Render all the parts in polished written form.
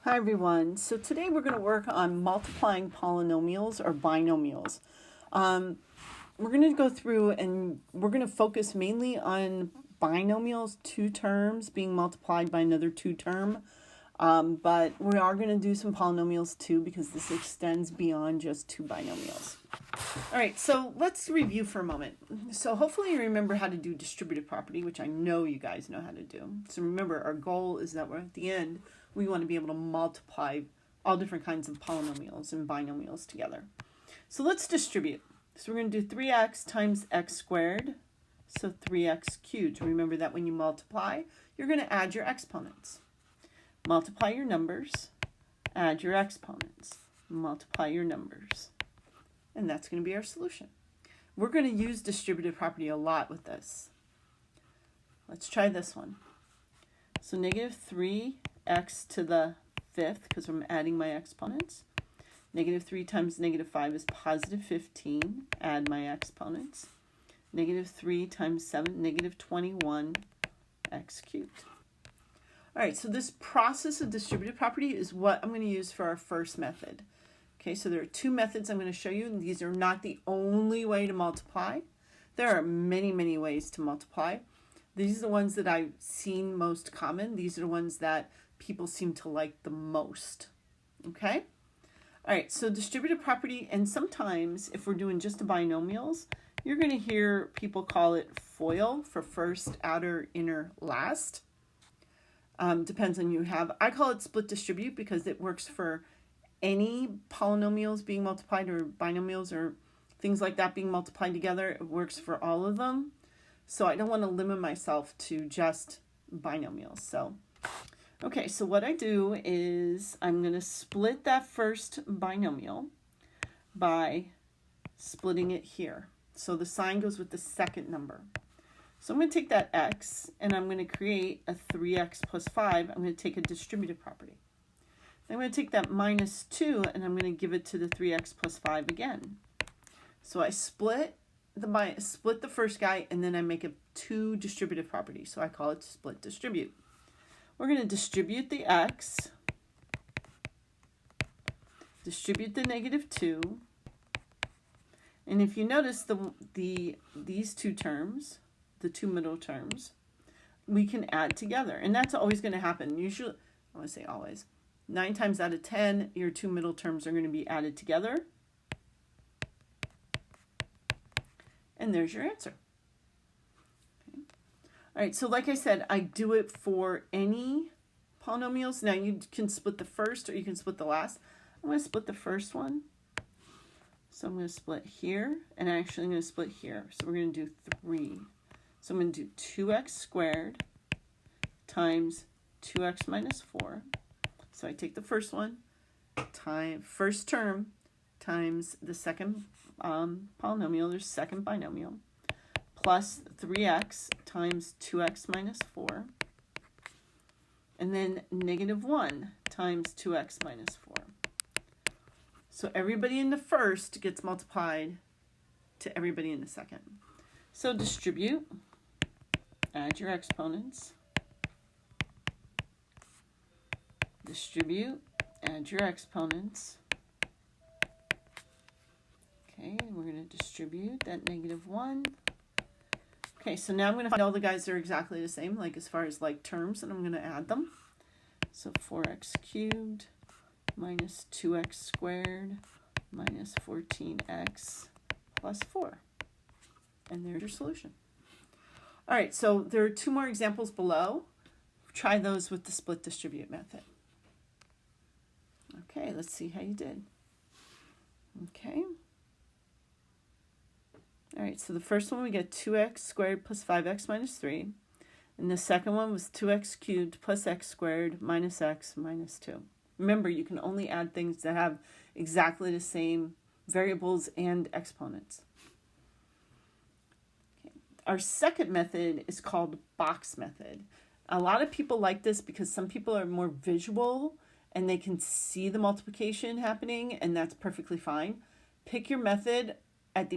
Hi everyone. So today we're going to work on multiplying polynomials or binomials. We're going to go through and we're going to focus mainly on binomials, two terms being multiplied by another two term. But we are going to do some polynomials too because this extends beyond just two binomials. All right, so let's review for a moment. So hopefully you remember how to do distributive property, which I know you guys know how to do. So remember, our goal is that we're at the end, we want to be able to multiply all different kinds of polynomials and binomials together. So let's distribute. So we're going to do 3x times x squared, so 3x cubed. Remember that when you multiply, you're going to add your exponents. Multiply your numbers, add your exponents, multiply your numbers. And that's going to be our solution. We're going to use distributive property a lot with this. Let's try this one. So negative 3x to the fifth, because I'm adding my exponents. Negative 3 times negative 5 is positive 15. Add my exponents. Negative 3 times 7, negative 21, x cubed. All right, so this process of distributive property is what I'm going to use for our first method. Okay, so there are two methods I'm going to show you, and these are not the only way to multiply. There are many, many ways to multiply. These are the ones that I've seen most common. These are the ones that people seem to like the most. Okay? All right, so distributive property, and sometimes if we're doing just the binomials, you're going to hear people call it FOIL, for first, outer, inner, last. Depends on you have. I call it split distribute because it works for any polynomials being multiplied or binomials or things like that being multiplied together. It works for all of them. So I don't want to limit myself to just binomials. So, okay, so what I do is I'm going to split that first binomial by splitting it here. So the sign goes with the second number. So I'm going to take that x and I'm going to create a 3x plus 5. I'm going to take a distributive property. I'm going to take that minus 2 and I'm going to give it to the 3x plus 5 again. So I split the first guy and then I make a two distributive property. So I call it split distribute. We're going to distribute the x, distribute the negative 2. And if you notice these two terms, the two middle terms, we can add together. And that's always going to happen. Usually, I want to say always. 9 times out of 10, your two middle terms are going to be added together. And there's your answer. Okay. All right, so like I said, I do it for any polynomials. Now you can split the first or you can split the last. I'm going to split the first one. So I'm going to split here, and actually I'm going to split here. So we're going to do 3. So I'm going to do 2x squared times 2x minus 4. So I take the first one, first term, times the second polynomial, there's second binomial, plus 3x times 2x minus 4, and then negative 1 times 2x minus 4. So everybody in the first gets multiplied to everybody in the second. So distribute, add your exponents, distribute, add your exponents. Okay, we're going to distribute that negative 1. Okay, so now I'm going to find all the guys that are exactly the same, like as far as like terms, and I'm going to add them. So 4x cubed minus 2x squared minus 14x plus 4. And there's your solution. All right, so there are two more examples below. Try those with the split distribute method. Okay, let's see how you did. Okay. All right, so the first one we get 2x squared plus 5x minus 3. And the second one was 2x cubed plus x squared minus x minus 2. Remember, you can only add things that have exactly the same variables and exponents. Okay. Our second method is called box method. A lot of people like this because some people are more visual and they can see the multiplication happening, and that's perfectly fine. Pick your method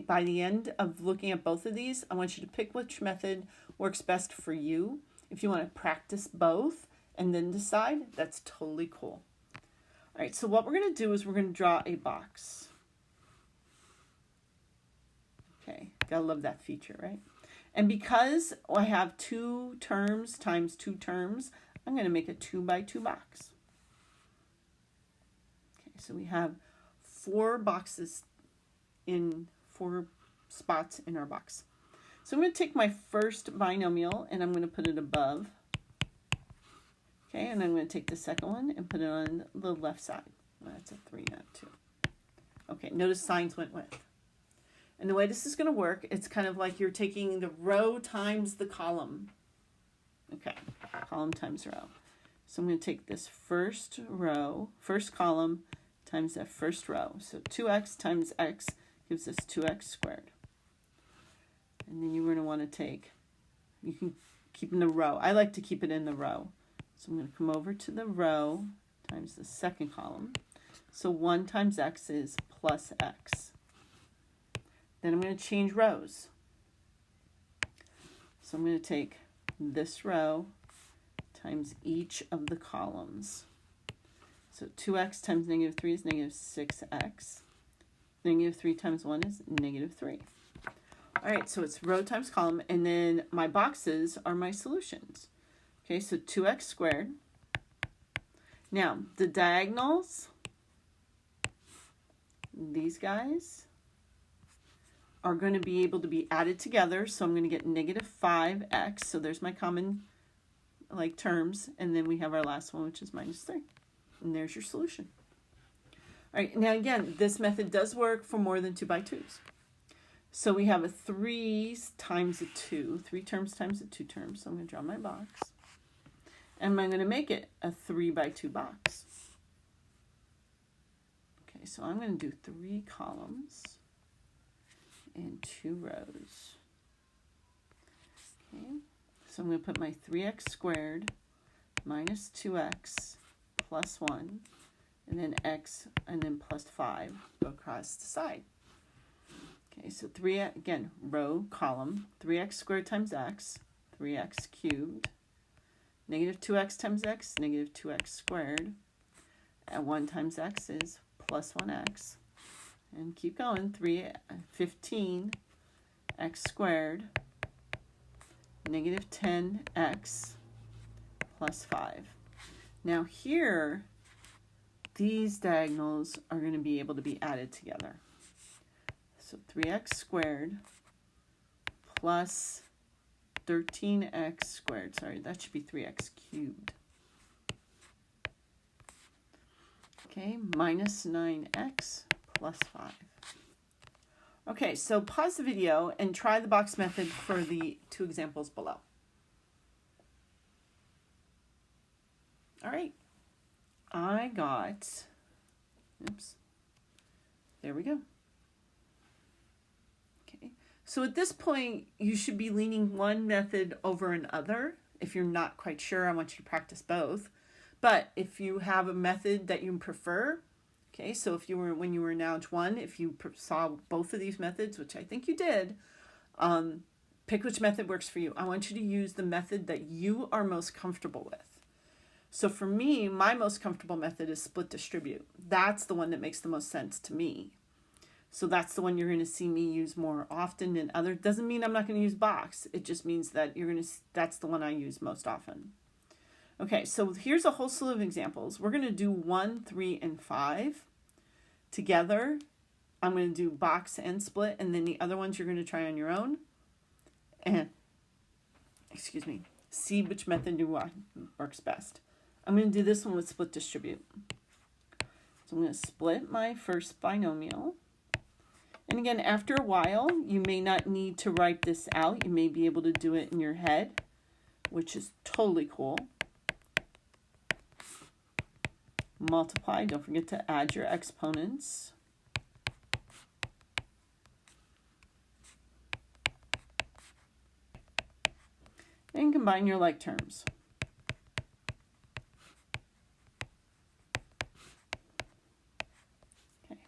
by the end of looking at both of these. I want you to pick which method works best for you. If you want to practice both and then decide, that's totally cool. All right, so what we're going to do is we're going to draw a box. Okay, gotta love that feature, right? And because I have 2 terms times 2 terms, I'm going to make a 2 by 2 box. Okay, so we have 4 boxes in 4 spots in our box. So I'm going to take my first binomial and I'm going to put it above. Okay, and I'm going to take the second one and put it on the left side. Well, that's a 3, not 2. Okay, notice signs went with. And the way this is going to work, it's kind of like you're taking the row times the column. Okay, column times row. So I'm going to take this first row, first column, times that first row. So 2x times x gives us 2x squared. And then you're going to want to take, you can keep in the row. I like to keep it in the row. So I'm going to come over to the row times the second column. So 1 times x is plus x. Then I'm going to change rows. So I'm going to take this row times each of the columns. So 2x times negative 3 is negative 6x. Negative 3 times 1 is negative 3. All right, so it's row times column, and then my boxes are my solutions. Okay, so 2x squared. Now, the diagonals, these guys, are going to be able to be added together. So I'm going to get negative 5x. So there's my common terms. And then we have our last one, which is minus 3. And there's your solution. All right, now again, this method does work for more than 2 by 2s. So we have a 3 times a 2, 3 terms times a 2 terms. So I'm going to draw my box. And I'm going to make it a 3 by 2 box. Okay, so I'm going to do 3 columns and 2 rows. Okay, so I'm going to put my 3x squared minus 2x plus 1, and then x, and then plus 5 go across the side. Okay, so 3, again, row, column, 3x squared times x, 3x cubed, negative 2x times x, negative 2x squared, and 1 times x is plus 1x. And keep going, 15 x squared, negative 10x plus 5. Now here, these diagonals are going to be able to be added together. So 3x squared plus 13x squared, sorry, that should be 3x cubed. Okay, minus 9x plus 5. Okay, so pause the video and try the box method for the 2 examples below. All right, I got, oops, there we go. Okay, so at this point, you should be leaning one method over another. If you're not quite sure, I want you to practice both. But if you have a method that you prefer, okay, so if you were, when you were in Algebra 1, if you saw both of these methods, which I think you did, pick which method works for you. I want you to use the method that you are most comfortable with. So for me, my most comfortable method is split distribute. That's the one that makes the most sense to me. So that's the one you're going to see me use more often than other. Doesn't mean I'm not going to use box. It just means that you're going to, that's the one I use most often. Okay, so here's a whole slew of examples. We're going to do 1, 3, and 5 together. I'm going to do box and split, and then the other ones you're going to try on your own. And, excuse me, see which method works best. I'm going to do this one with split distribute. So I'm going to split my first binomial. And again, after a while, you may not need to write this out. You may be able to do it in your head, which is totally cool. Multiply, don't forget to add your exponents. And combine your like terms. Okay.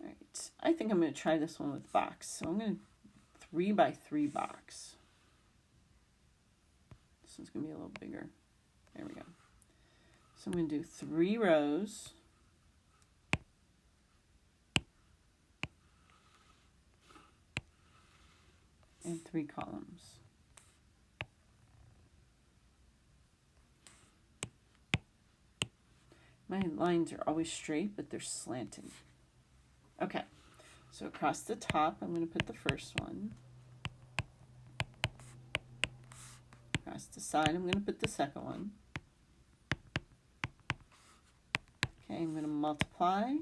All right, I think I'm going to try this one with box. So I'm going to 3 by 3 box. This one's going to be a little bigger. There we go. So I'm going to do 3 rows and 3 columns. My lines are always straight, but they're slanted. Okay, so across the top, I'm going to put the first one. Across the side, I'm going to put the second one. Okay, I'm going to multiply.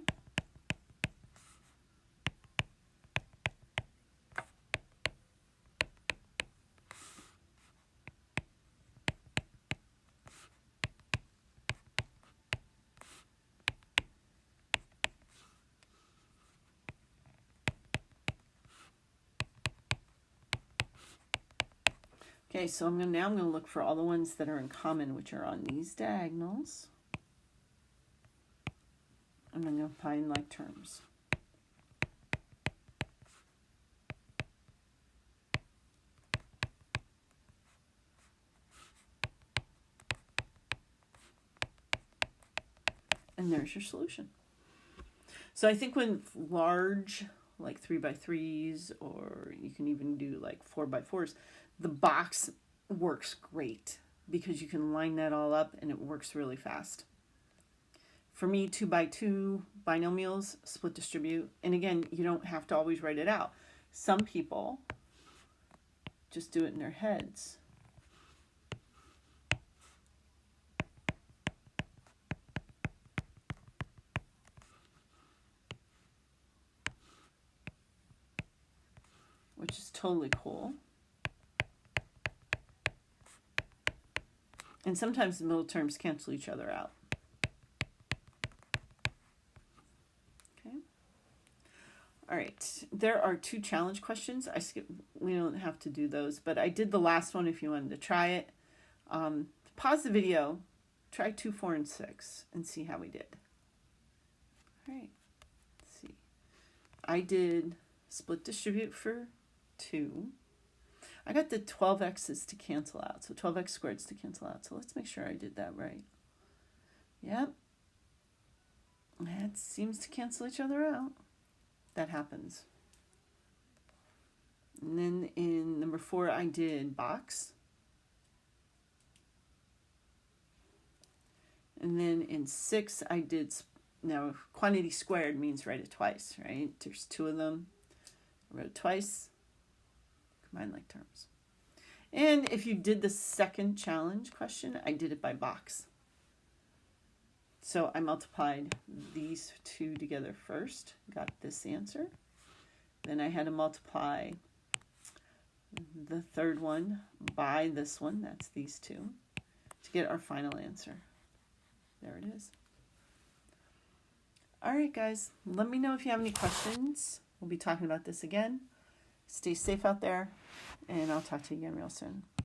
Okay, so now I'm going to look for all the ones that are in common, which are on these diagonals. And I'm going to find like terms. And there's your solution. So I think when large, like 3x3s, or you can even do like 4x4s, the box works great because you can line that all up and it works really fast. For me, 2x2 binomials, split distribute. And again, you don't have to always write it out. Some people just do it in their heads. Which is totally cool. And sometimes the middle terms cancel each other out. Okay. All right. There are 2 challenge questions. We don't have to do those, but I did the last one if you wanted to try it. Pause the video, try 2, 4, and 6, and see how we did. All right. Let's see. I did split distribute for 2. I got the 12x's to cancel out, so 12x squareds to cancel out. So let's make sure I did that right. Yep. That seems to cancel each other out. That happens. And then in number 4, I did box. And then in 6, I did, now quantity squared means write it twice, right? There's 2 of them. I wrote it twice. Combine like terms. And if you did the second challenge question, I did it by box. So I multiplied these 2 together first, got this answer. Then I had to multiply the third one by this one, that's these 2, to get our final answer. There it is. All right, guys, let me know if you have any questions. We'll be talking about this again. Stay safe out there, and I'll talk to you again real soon.